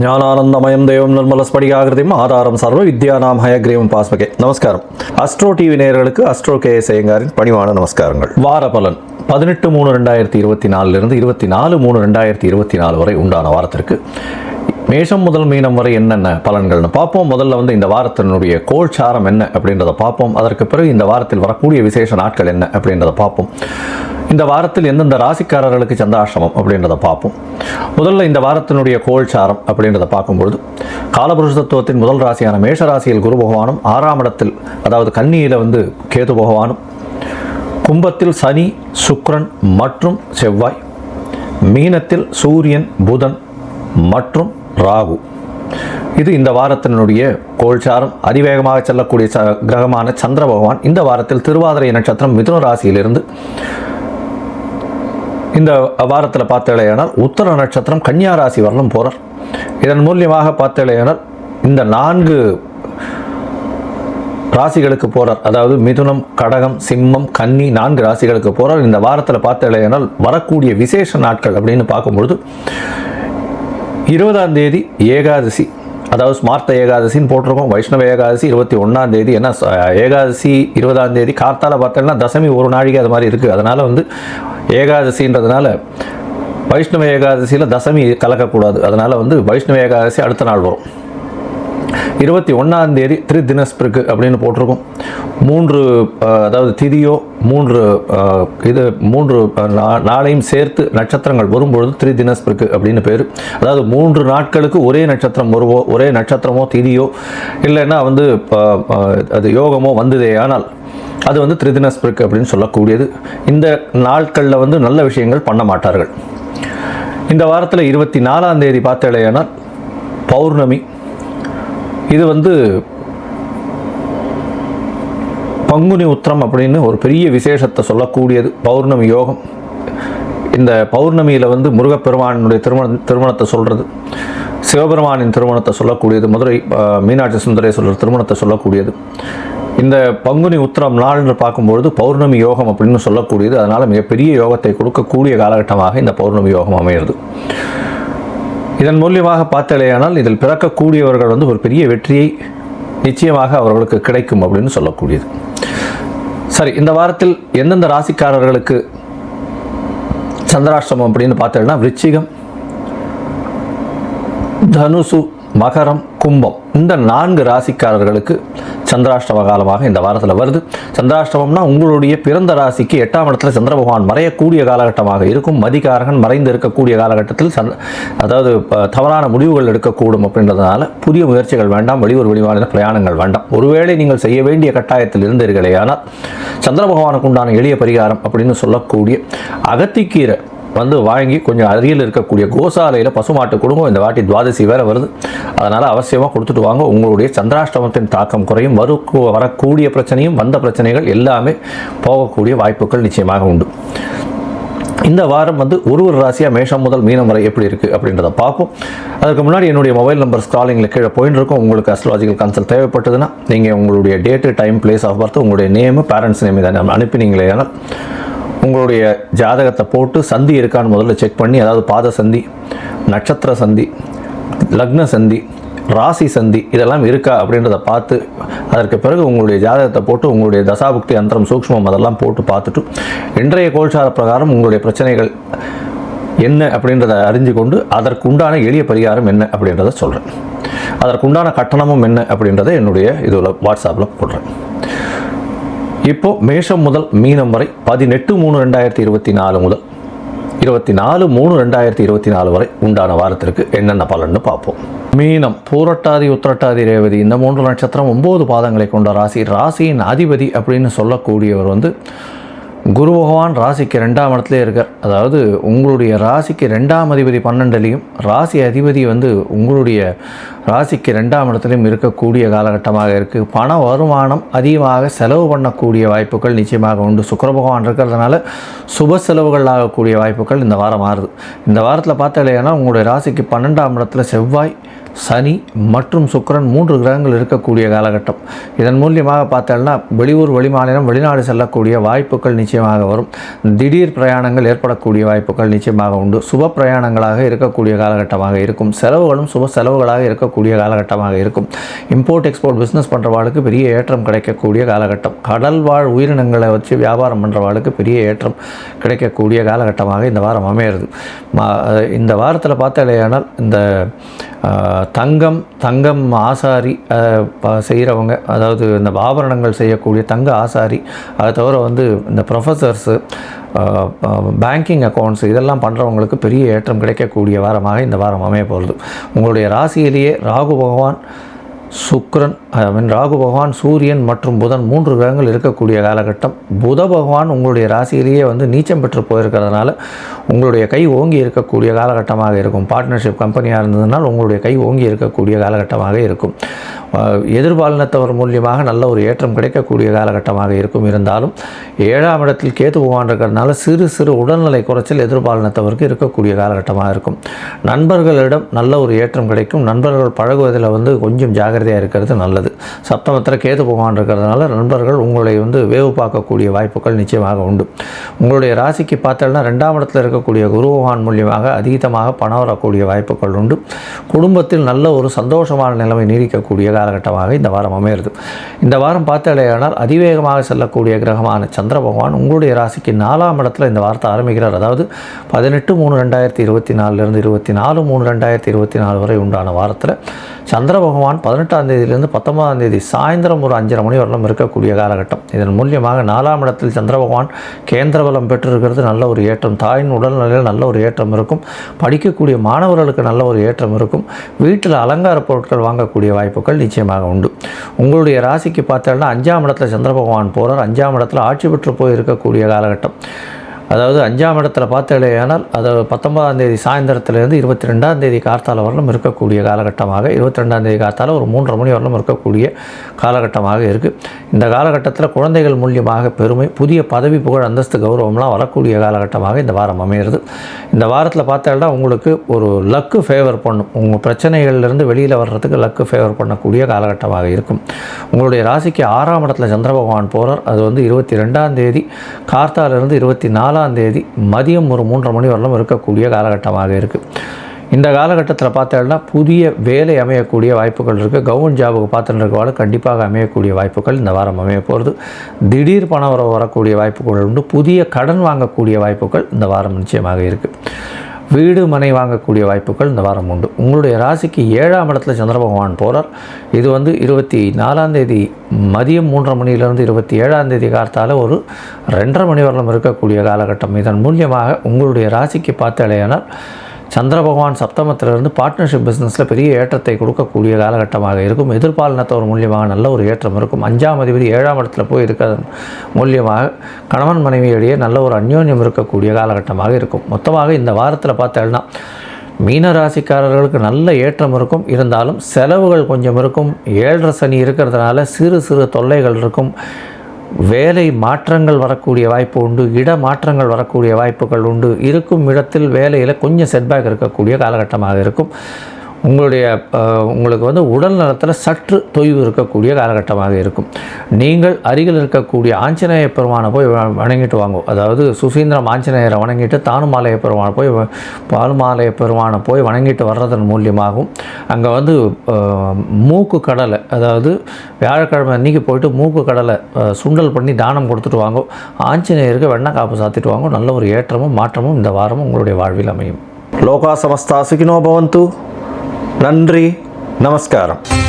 ஞானானந்தமயம் தேவம் நிர்மலஸ்படிகாகிருதியும் ஆதாரம் சர்வ வித்யானாம் ஹயக்ரீவம் பாஸ்மகே. நமஸ்காரம். அஸ்ட்ரோ டிவி நேயர்களுக்கு அஸ்ட்ரோ கேஎஸ் ஐயங்காரின் பணிவான நமஸ்காரங்கள். வார பலன் 18/3/2024 இருந்து 24/3/2024 வரை உண்டான வாரத்திற்கு மேஷம் முதல் மீனம் வரை என்னென்ன பலன்கள்னு பார்ப்போம். முதல்ல இந்த வாரத்தினுடைய கோல்சாரம் என்ன அப்படின்றத பார்ப்போம். அதற்கு பிறகு இந்த வாரத்தில் வரக்கூடிய விசேஷ நாட்கள் என்ன அப்படின்றத பார்ப்போம். இந்த வாரத்தில் எந்தெந்த ராசிக்காரர்களுக்கு சந்திராஷ்டமம் அப்படின்றத பார்ப்போம். முதல்ல இந்த வாரத்தினுடைய கோல்சாரம் அப்படின்றத பார்க்கும்பொழுது காலபுருஷ தத்துவத்தின் முதல் ராசியான மேஷ ராசியில் குரு பகவானும், 6ஆம் இடத்தில் அதாவது கன்னியில் கேது பகவானும், கும்பத்தில் சனி, சுக்கிரன் மற்றும் செவ்வாய், மீனத்தில் சூரியன், புதன் மற்றும் ராகு. இது இந்த வாரத்தினுடைய கோல்சாரம். அதிவேகமாக செல்லக்கூடிய கிரகமான சந்திர பகவான் இந்த வாரத்தில் திருவாதிரை நட்சத்திரம் மிதுன ராசியிலிருந்து இந்த வாரத்தில் பார்த்தேனால் உத்தர நட்சத்திரம் கன்னியா ராசி வரலும் போகிறார். இதன் மூலியமாக பார்த்தேனால் இந்த 4 ராசிகளுக்கு போகிறார். அதாவது மிதுனம், கடகம், சிம்மம், கன்னி 4 ராசிகளுக்கு போகிறார். இந்த வாரத்தில் பார்த்தேனால் வரக்கூடிய விசேஷ நாட்கள் அப்படின்னு பார்க்கும்பொழுது 20ஆம் தேதி ஏகாதசி, அதாவது ஸ்மார்த்த ஏகாதசின்னு போட்டிருக்கோம். வைஷ்ணவ ஏகாதசி 21ஆம் தேதி. ஏன்னா ஏகாதசி 20ஆம் தேதி கார்த்தால பார்த்தோம்னா தசமி ஒரு நாழிகை அது மாதிரி இருக்குது. அதனால் ஏகாதசின்றதுனால வைஷ்ணவ ஏகாதசியில் தசமி கலக்கக்கூடாது. அதனால் வைஷ்ணவ ஏகாதசி அடுத்த நாள் வரும். 21ஆம் தேதி திரிதினஸ்பிருக்கு அப்படின்னு போட்டிருக்கோம். 3 அதாவது திதியோ 3 நாளையும் சேர்த்து நட்சத்திரங்கள் வரும்பொழுது திரிதினஸ்பிருக்கு அப்படின்னு பேர். அதாவது 3 நாட்களுக்கு ஒரே நட்சத்திரம் ஒரே நட்சத்திரமோ திதியோ இல்லைன்னா அது யோகமோ வந்ததே ஆனால் அது திரிதினஸ்பிருக்கு அப்படின்னு சொல்லக்கூடியது. இந்த நாட்களில் நல்ல விஷயங்கள் பண்ண மாட்டார்கள். இந்த வாரத்தில் 24ஆம் தேதி பார்த்தேனால் பௌர்ணமி. இது பங்குனி உத்திரம் அப்படின்னு ஒரு பெரிய விசேஷத்தை சொல்லக்கூடியது. பௌர்ணமி யோகம். இந்த பௌர்ணமியில் முருகப்பெருமானுடைய திருமணத்தை சொல்கிறது, சிவபெருமானின் திருமணத்தை சொல்லக்கூடியது, மதுரை மீனாட்சி சுந்தரேஸ்வரர் திருமணத்தை சொல்லக்கூடியது. இந்த பங்குனி உத்திரம் நாள்னு பார்க்கும்பொழுது பௌர்ணமி யோகம் அப்படின்னு சொல்லக்கூடியது. அதனால் மிகப்பெரிய யோகத்தை கொடுக்கக்கூடிய காலகட்டமாக இந்த பௌர்ணமி யோகம் அமைகிறது. இதன் மூலியமாக பார்த்தேனால் இதில் பிறக்கக்கூடியவர்கள் ஒரு பெரிய வெற்றியை நிச்சயமாக அவர்களுக்கு கிடைக்கும் அப்படின்னு சொல்லக்கூடியது. சரி, இந்த வாரத்தில் எந்தெந்த ராசிக்காரர்களுக்கு சந்திராஷ்டமம் அப்படின்னு பார்த்தேன்னா விருச்சிகம், தனுசு, மகரம், கும்பம் இந்த 4 ராசிக்காரர்களுக்கு சந்திராஷ்டம காலமாக இந்த வாரத்தில் வருது. சந்திராஷ்டமம்னா உங்களுடைய பிறந்த ராசிக்கு 8ஆம் இடத்துல சந்திர பகவான் மறையக்கூடிய காலகட்டமாக இருக்கும். மதிகாரகன் மறைந்து இருக்கக்கூடிய காலகட்டத்தில் அதாவது தவறான முடிவுகள் எடுக்கக்கூடும். அப்படின்றதுனால புதிய முயற்சிகள் வேண்டாம், வெளியூர் வெளிமாநில பிரயாணங்கள் வேண்டாம். ஒருவேளை நீங்கள் செய்ய வேண்டிய கட்டாயத்தில் இருந்தீர்களே ஆனால் சந்திர பகவானுக்கு உண்டான எளிய பரிகாரம் அப்படின்னு சொல்லக்கூடிய அகத்திக்கீரை வாங்கி கொஞ்சம் அருகில் இருக்கக்கூடிய கோசாலையில் பசுமாட்டு கொடுங்க. இந்த வாட்டி துவாதசி வேறு வருது. அதனால் அவசியமாக கொடுத்துட்டு வாங்க. உங்களுடைய சந்திராஷ்டமத்தின் தாக்கம் குறையும். வரக்கூடிய பிரச்சனையும் வந்த பிரச்சனைகள் எல்லாமே போகக்கூடிய வாய்ப்புகள் நிச்சயமாக உண்டு. இந்த வாரம் ஒரு ராசியாக மேஷம் முதல் மீனம் வரை எப்படி இருக்குது அப்படின்றத பார்ப்போம். அதுக்கு முன்னாடி என்னுடைய மொபைல் நம்பர் ஸ்க்ராலிங்கில் கீழே போயின்னு இருக்கும். உங்களுக்கு அஸ்ட்ராலஜிக்கல் கன்சல்ட் தேவைப்பட்டதுன்னா நீங்கள் உங்களுடைய date, time, place of birth, உங்களுடைய நேமு, பேரண்ட்ஸ் நேம் இதை அனுப்பினீங்களே ஆனால் உங்களுடைய ஜாதகத்தை போட்டு சந்தி இருக்கான்னு முதல்ல செக் பண்ணி, அதாவது பாத சந்தி, நட்சத்திர சந்தி, லக்ன சந்தி, ராசி சந்தி இதெல்லாம் இருக்கா அப்படின்றத பார்த்து அதற்கு பிறகு உங்களுடைய ஜாதகத்தை போட்டு உங்களுடைய தசாபுக்தி அந்தரம் சூக்ஷ்மம் அதெல்லாம் போட்டு பார்த்துட்டு இன்றைய கோல்சார பிரகாரம் உங்களுடைய பிரச்சனைகள் என்ன அப்படின்றத அறிஞ்சு கொண்டு அதற்குண்டான எளிய பரிகாரம் என்ன அப்படின்றத சொல்கிறேன். அதற்குண்டான கட்டணமும் என்ன அப்படின்றத என்னுடைய இதில் வாட்ஸ்அப்பில் போடுறேன். இப்போது மேஷம் முதல் மீனம் வரை 18/3/2024 முதல் 24/3/2024 வரை உண்டான வாரத்திற்கு என்னென்ன பலன்னு பார்ப்போம். மீனம், பூரட்டாதி, உத்திரட்டாதி, ரேவதி இந்த 3 நட்சத்திரம் 9 பாதங்களை கொண்ட ராசி. ராசியின் அதிபதி அப்படின்னு சொல்லக்கூடியவர் குரு பகவான் ராசிக்கு 2ஆம் இடத்துல இருக்கார். அதாவது உங்களுடைய ராசிக்கு 2ஆம் அதிபதி 12லையும் ராசி அதிபதி உங்களுடைய ராசிக்கு 2ஆம் இடத்துலையும் இருக்கக்கூடிய காலகட்டமாக இருக்குது. பண வருமானம் அதிகமாக செலவு பண்ணக்கூடிய வாய்ப்புகள் நிச்சயமாக உண்டு. சுக்கிர பகவான் இருக்கிறதுனால சுப செலவுகள் ஆகக்கூடிய வாய்ப்புகள் இந்த வாரம் மாறுது. இந்த வாரத்தில் பார்த்தாலேனா உங்களுடைய ராசிக்கு 12ஆம் இடத்துல செவ்வாய், சனி மற்றும் சுக்கிரன் 3 கிரகங்கள் இருக்கக்கூடிய காலகட்டம். இதன் மூலியமாக பார்த்தோம்னா வெளியூர், வெளிமாநிலம், வெளிநாடு செல்லக்கூடிய வாய்ப்புகள் நிச்சயமாக வரும். திடீர் பிரயாணங்கள் ஏற்படக்கூடிய வாய்ப்புகள் நிச்சயமாக உண்டு. சுப பிரயாணங்களாக இருக்கக்கூடிய காலகட்டமாக இருக்கும். செலவுகளும் சுப செலவுகளாக இருக்கக்கூடிய காலகட்டமாக இருக்கும். இம்போர்ட் எக்ஸ்போர்ட் பிஸ்னஸ் பண்ணுறவாளுக்கு பெரிய ஏற்றம் கிடைக்கக்கூடிய காலகட்டம். கடல் வாழ் உயிரினங்களை வச்சு வியாபாரம் பண்ணுறவாளுக்கு பெரிய ஏற்றம் கிடைக்கக்கூடிய காலகட்டமாக இந்த வாரம் அமையிறது. இந்த வாரத்தில் பார்த்தாலேயானால் இந்த தங்கம் ஆசாரி செய்கிறவங்க, அதாவது இந்த ஆபரணங்கள் செய்யக்கூடிய தங்க ஆசாரி, அதை தவிர இந்த ப்ரொஃபஸர்ஸு, பேங்கிங் அக்கௌண்ட்ஸ் இதெல்லாம் பண்ணுறவங்களுக்கு பெரிய ஏற்றம் கிடைக்கக்கூடிய வாரமாக இந்த வாரம் அமைய போகிறது. உங்களுடைய ராசியிலேயே ராகு பகவான், சுக்கிரன், ராகு பகவான், சூரியன் மற்றும் புதன் 3 கிரகங்கள் இருக்கக்கூடிய காலகட்டம். புத பகவான் உங்களுடைய ராசியிலேயே நீச்சம் பெற்று போயிருக்கிறதுனால உங்களுடைய கை ஓங்கி இருக்கக்கூடிய காலகட்டமாக இருக்கும். பார்ட்னர்ஷிப் கம்பெனியாக இருந்ததுனால் உங்களுடைய கை ஓங்கி இருக்கக்கூடிய காலகட்டமாக இருக்கும். எதிர்பாலினத்தவர் மூலியமாக நல்ல ஒரு ஏற்றம் கிடைக்கக்கூடிய காலகட்டமாக இருக்கும். இருந்தாலும் 7ஆம் இடத்தில் கேது பகவான் இருக்கிறதுனால சிறு உடல்நிலை குறைச்சல் எதிர்பாலினத்தவருக்கு இருக்கக்கூடிய காலகட்டமாக இருக்கும். நண்பர்களிடம் நல்ல ஒரு ஏற்றம் கிடைக்கும். நண்பர்கள் பழகுவதில் கொஞ்சம் ஜாகிரதையாக இருக்கிறது நல்லது. சப்தமத்தில் கேது பகவான் இருக்கிறதுனால நண்பர்கள் உங்களை வேவு பார்க்கக்கூடிய வாய்ப்புகள் நிச்சயமாக உண்டு. உங்களுடைய ராசிக்கு பார்த்தோம்னா 2ஆம் இடத்தில் இருக்கக்கூடிய குரு பகவான் மூலியமாக அதீதமாக பணம் வரக்கூடிய வாய்ப்புகள் உண்டு. குடும்பத்தில் நல்ல ஒரு சந்தோஷமான நிலைமை நீடிக்கக்கூடிய காலகட்டமாக இந்த வாரம் அமையிறது. இந்த வாரம் பார்த்தாலேயானால் அதிவேகமாக செல்லக்கூடிய கிரகமான சந்திர பகவான் உங்களுடைய ராசிக்கு 4ஆம் இடத்துல இந்த வாரத்தை ஆரம்பிக்கிறார். அதாவது 18/3/2024 24/3/2024 வரை உண்டான வாரத்தில் சந்திர பகவான் 18ஆம் தேதியிலிருந்து 19ஆம் தேதி சாயந்தரம் ஒரு 5:30 மணி வரலும் இருக்கக்கூடிய காலகட்டம். இதன் மூலியமாக 4ஆம் இடத்தில் சந்திர பகவான் கேந்திர பலம் பெற்றிருக்கிறது. நல்ல ஒரு ஏற்றம். தாயின் உடல்நிலையில் நல்ல ஒரு ஏற்றம் இருக்கும். படிக்கக்கூடிய மாணவர்களுக்கு நல்ல ஒரு ஏற்றம் இருக்கும். வீட்டில் அலங்கார பொருட்கள் வாங்கக்கூடிய வாய்ப்புகள் நிச்சயமாக உண்டு. உங்களுடைய ராசிக்கு பார்த்தோம்னா 5ஆம் இடத்துல சந்திர பகவான் போகிறார். 5ஆம் இடத்துல ஆட்சி பெற்று போய் இருக்கக்கூடிய காலகட்டம். அதாவது 5ஆம் இடத்துல பார்த்தாலேயானால் அதாவது 19ஆம் தேதி சாயந்தரத்திலேருந்து 22ஆம் தேதி கார்த்தால வரலும் இருக்கக்கூடிய காலகட்டமாக, 22ஆம் தேதி கார்த்தால ஒரு 3:30 மணி வரலும் இருக்கக்கூடிய காலகட்டமாக இருக்குது. இந்த காலகட்டத்தில் குழந்தைகள் மூலியமாக பெருமை, புதிய பதவி, புகழ், அந்தஸ்து, கௌரவம்லாம் வரக்கூடிய காலகட்டமாக இந்த வாரம் அமையிறது. இந்த வாரத்தில் பார்த்தாலும் உங்களுக்கு ஒரு லக்கு ஃபேவர் பண்ணும். உங்கள் பிரச்சனைகள்லேருந்து வெளியில் வர்றதுக்கு லக்கு ஃபேவர் பண்ணக்கூடிய காலகட்டமாக இருக்கும். உங்களுடைய ராசிக்கு 6ஆம் இடத்துல சந்திர பகவான் போகிறார். அது 22ஆம் தேதி கார்த்தாலிருந்து 24ஆம் தேதி மதியம் ஒரு 3:30 மணி வரலும் இருக்கக்கூடிய காலகட்டமாக இருக்குது. இந்த காலகட்டத்தில் பார்த்தோம்னா புதிய வேலை அமையக்கூடிய வாய்ப்புகள் இருக்குது. கவர்மெண்ட் ஜாபுக்கு பார்த்துட்டு இருக்கவாலும் கண்டிப்பாக அமையக்கூடிய வாய்ப்புகள் இந்த வாரம் அமைய போகிறது. திடீர் பண வரக்கூடிய வாய்ப்புகள் உண்டு. புதிய கடன் வாங்கக்கூடிய வாய்ப்புகள் இந்த வாரம் நிச்சயமாக இருக்குது. வீடு மனை வாங்கக்கூடிய வாய்ப்புகள் இந்த வாரம் உண்டு. உங்களுடைய ராசிக்கு 7ஆம் இடத்துல சந்திர பகவான் போகிறார். இது 24ஆம் தேதி மதியம் 3:30 மணியிலிருந்து 27ஆம் தேதி கார்த்தால ஒரு 2:30 மணி வரலும் இருக்கக்கூடிய காலகட்டம். இதன் மூலியமாக உங்களுடைய ராசிக்கு பார்த்தாலேயானால் சந்திர பகவான் சப்தமத்திலிருந்து பார்ட்னர்ஷிப் பிஸ்னஸில் பெரிய ஏற்றத்தை கொடுக்கக்கூடிய காலகட்டமாக இருக்கும். எதிர்பாலினத்தவர் மூலியமாக நல்ல ஒரு ஏற்றம் இருக்கும். 5ஆம் அதிபதி 7ஆம் இடத்துல போய் இருக்கிறது மூலியமாக கணவன் மனைவியிடையே நல்ல ஒரு அந்யோன்யம் இருக்கக்கூடிய காலகட்டமாக இருக்கும். மொத்தமாக இந்த வாரத்தில் பார்த்தோம்னா மீன ராசிக்காரர்களுக்கு நல்ல ஏற்றம் இருக்கும். இருந்தாலும் செலவுகள் கொஞ்சம் இருக்கும். 7.5 சனி இருக்கிறதுனால சிறு தொல்லைகள் இருக்கும். வேலை மாற்றங்கள் வரக்கூடிய வாய்ப்பு உண்டு. இட மாற்றங்கள் வரக்கூடிய வாய்ப்புகள் உண்டு. இருக்கும் இடத்தில் வேலையில் கொஞ்சம் செட்பேக் இருக்கக்கூடிய காலகட்டமாக இருக்கும். உங்களுக்கு உடல் நலத்தில் சற்று தொய்வு இருக்கக்கூடிய காலகட்டமாக இருக்கும். நீங்கள் அருகில் இருக்கக்கூடிய ஆஞ்சநேய பெருமானை போய் வணங்கிட்டு வாங்க. அதாவது சுசீந்திரம் ஆஞ்சநேயரை வணங்கிட்டு தானுமாலய பெருமானை போய் பாலுமாலய பெருமானை போய் வணங்கிட்டு வர்றதன் மூலியமாகவும் அங்கே மூக்கு கடலை, அதாவது வியாழக்கிழமை அன்றைக்கி போயிட்டு மூக்கு கடலை சுண்டல் பண்ணி தானம் கொடுத்துட்டு வாங்க. ஆஞ்சநேயருக்கு வெண்ணெய் காப்பு சாத்திட்டு வாங்க. நல்ல ஒரு ஏற்றமும் மாற்றமும் இந்த வாரமும் உங்களுடைய வாழ்வில் அமையும். லோகா சமஸ்தா சுகினோ பவந்து. நன்றி, நமஸ்காரம்.